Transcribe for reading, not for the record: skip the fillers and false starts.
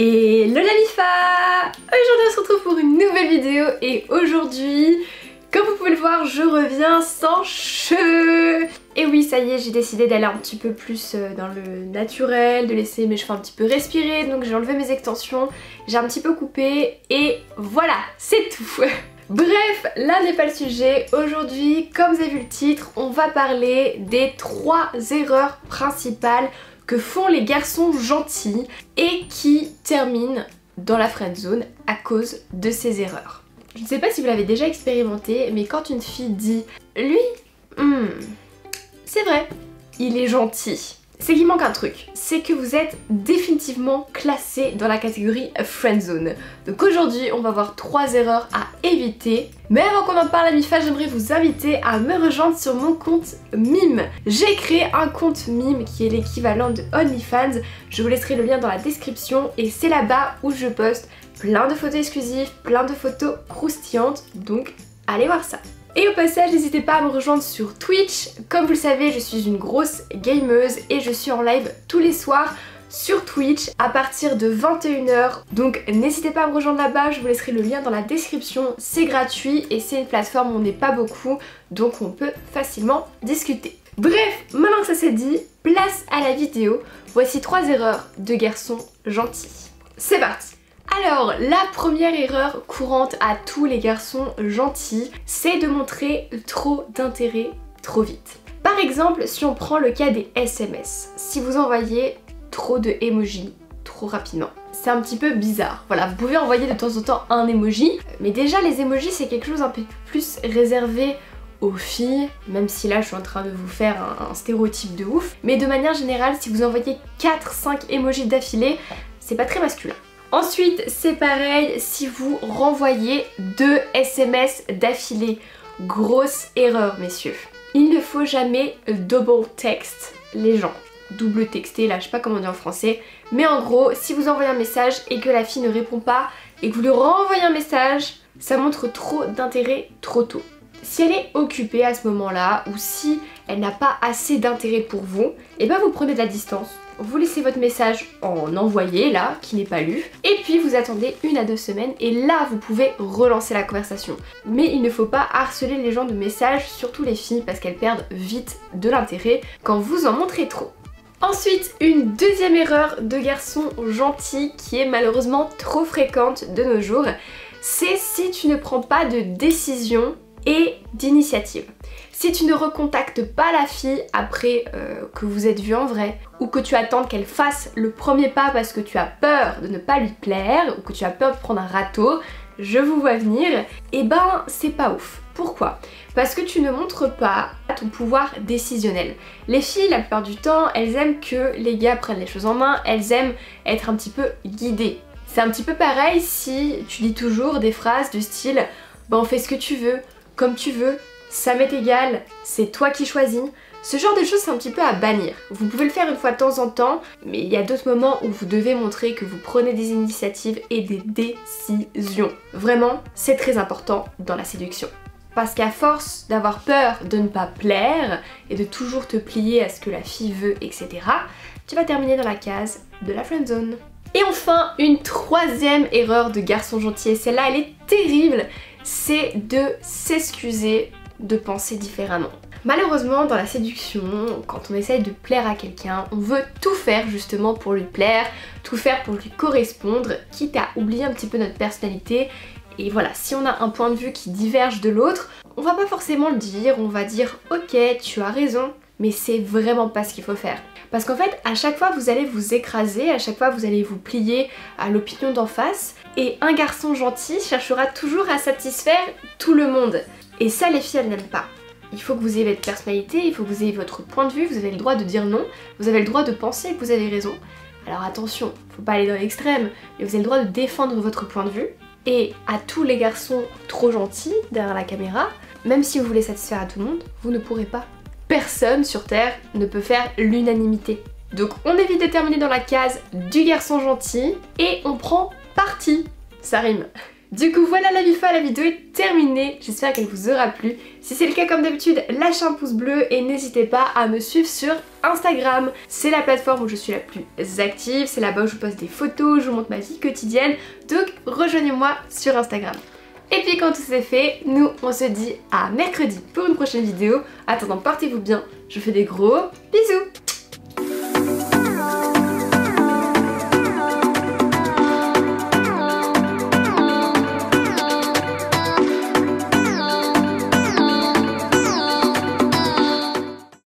Et Lola Lifa! Aujourd'hui on se retrouve pour une nouvelle vidéo et aujourd'hui, comme vous pouvez le voir, je reviens sans cheveux. Et oui, ça y est, j'ai décidé d'aller un petit peu plus dans le naturel, de laisser mes cheveux un petit peu respirer, donc j'ai enlevé mes extensions, j'ai un petit peu coupé et voilà, c'est tout. Bref, là n'est pas le sujet. Aujourd'hui, comme vous avez vu le titre, on va parler des 3 erreurs principales que font les garçons gentils et qui terminent dans la friendzone à cause de ces erreurs. Je ne sais pas si vous l'avez déjà expérimenté, mais quand une fille dit « lui, c'est vrai, il est gentil », c'est qu'il manque un truc, c'est que vous êtes définitivement classé dans la catégorie friendzone. Donc aujourd'hui, on va voir 3 erreurs à éviter. Mais avant qu'on en parle à Mifa, j'aimerais vous inviter à me rejoindre sur mon compte Mime. J'ai créé un compte Mime qui est l'équivalent de OnlyFans. Je vous laisserai le lien dans la description et c'est là-bas où je poste plein de photos exclusives, plein de photos croustillantes, donc allez voir ça. Et au passage, n'hésitez pas à me rejoindre sur Twitch. Comme vous le savez, je suis une grosse gameuse et je suis en live tous les soirs sur Twitch à partir de 21 h. Donc n'hésitez pas à me rejoindre là-bas, je vous laisserai le lien dans la description. C'est gratuit et c'est une plateforme où on n'est pas beaucoup, donc on peut facilement discuter. Bref, maintenant que ça c'est dit, place à la vidéo. Voici 3 erreurs de garçons gentils. C'est parti! Alors, la première erreur courante à tous les garçons gentils, c'est de montrer trop d'intérêt trop vite. Par exemple, si on prend le cas des SMS, si vous envoyez trop de emojis trop rapidement, c'est un petit peu bizarre. Voilà, vous pouvez envoyer de temps en temps un emoji, mais déjà les emojis c'est quelque chose un peu plus réservé aux filles, même si là je suis en train de vous faire un stéréotype de ouf, mais de manière générale, si vous envoyez 4-5 emojis d'affilée, c'est pas très masculin. Ensuite, c'est pareil si vous renvoyez 2 SMS d'affilée. Grosse erreur, messieurs. Il ne faut jamais double text les gens. Double texter, là je sais pas comment on dit en français. Mais en gros, si vous envoyez un message et que la fille ne répond pas et que vous lui renvoyez un message, ça montre trop d'intérêt trop tôt. Si elle est occupée à ce moment-là ou si elle n'a pas assez d'intérêt pour vous, et ben vous prenez de la distance. Vous laissez votre message en envoyé là, qui n'est pas lu, et puis vous attendez 1 à 2 semaines et là vous pouvez relancer la conversation. Mais il ne faut pas harceler les gens de messages, surtout les filles, parce qu'elles perdent vite de l'intérêt quand vous en montrez trop. Ensuite, une deuxième erreur de garçon gentil qui est malheureusement trop fréquente de nos jours, c'est si tu ne prends pas de décision et d'initiative. Si tu ne recontactes pas la fille après que vous êtes vu en vrai, ou que tu attends qu'elle fasse le premier pas parce que tu as peur de ne pas lui plaire, ou que tu as peur de prendre un râteau, je vous vois venir, et ben c'est pas ouf. Pourquoi? Parce que tu ne montres pas ton pouvoir décisionnel. Les filles, la plupart du temps, elles aiment que les gars prennent les choses en main, elles aiment être un petit peu guidées. C'est un petit peu pareil si tu dis toujours des phrases du style « bah on fait ce que tu veux, comme tu veux, ça m'est égal, c'est toi qui choisis ». Ce genre de choses c'est un petit peu à bannir. Vous pouvez le faire une fois de temps en temps, mais il y a d'autres moments où vous devez montrer que vous prenez des initiatives et des décisions. Vraiment, c'est très important dans la séduction. Parce qu'à force d'avoir peur de ne pas plaire et de toujours te plier à ce que la fille veut, etc., tu vas terminer dans la case de la friendzone. Et enfin, une 3e erreur de garçon gentil, et celle-là elle est terrible, c'est de s'excuser de penser différemment. Malheureusement, dans la séduction, quand on essaye de plaire à quelqu'un, on veut tout faire justement pour lui plaire, tout faire pour lui correspondre, quitte à oublier un petit peu notre personnalité. Et voilà, si on a un point de vue qui diverge de l'autre, on va pas forcément le dire, on va dire « ok, tu as raison », mais c'est vraiment pas ce qu'il faut faire. Parce qu'en fait, à chaque fois vous allez vous écraser, à chaque fois vous allez vous plier à l'opinion d'en face, et un garçon gentil cherchera toujours à satisfaire tout le monde. Et ça, les filles, elles n'aiment pas. Il faut que vous ayez votre personnalité, il faut que vous ayez votre point de vue, vous avez le droit de dire non, vous avez le droit de penser que vous avez raison. Alors attention, faut pas aller dans l'extrême, mais vous avez le droit de défendre votre point de vue. Et à tous les garçons trop gentils derrière la caméra, même si vous voulez satisfaire à tout le monde, vous ne pourrez pas. Personne sur Terre ne peut faire l'unanimité. Donc on évite de terminer dans la case du garçon gentil et on prend parti. Ça rime. Du coup voilà la Vifa, la vidéo est terminée, j'espère qu'elle vous aura plu. Si c'est le cas comme d'habitude, lâchez un pouce bleu et n'hésitez pas à me suivre sur Instagram. C'est la plateforme où je suis la plus active, c'est là-bas où je poste des photos, je vous montre ma vie quotidienne, donc rejoignez-moi sur Instagram. Et puis quand tout c'est fait, nous on se dit à mercredi pour une prochaine vidéo. Attendant, portez-vous bien, je vous fais des gros bisous.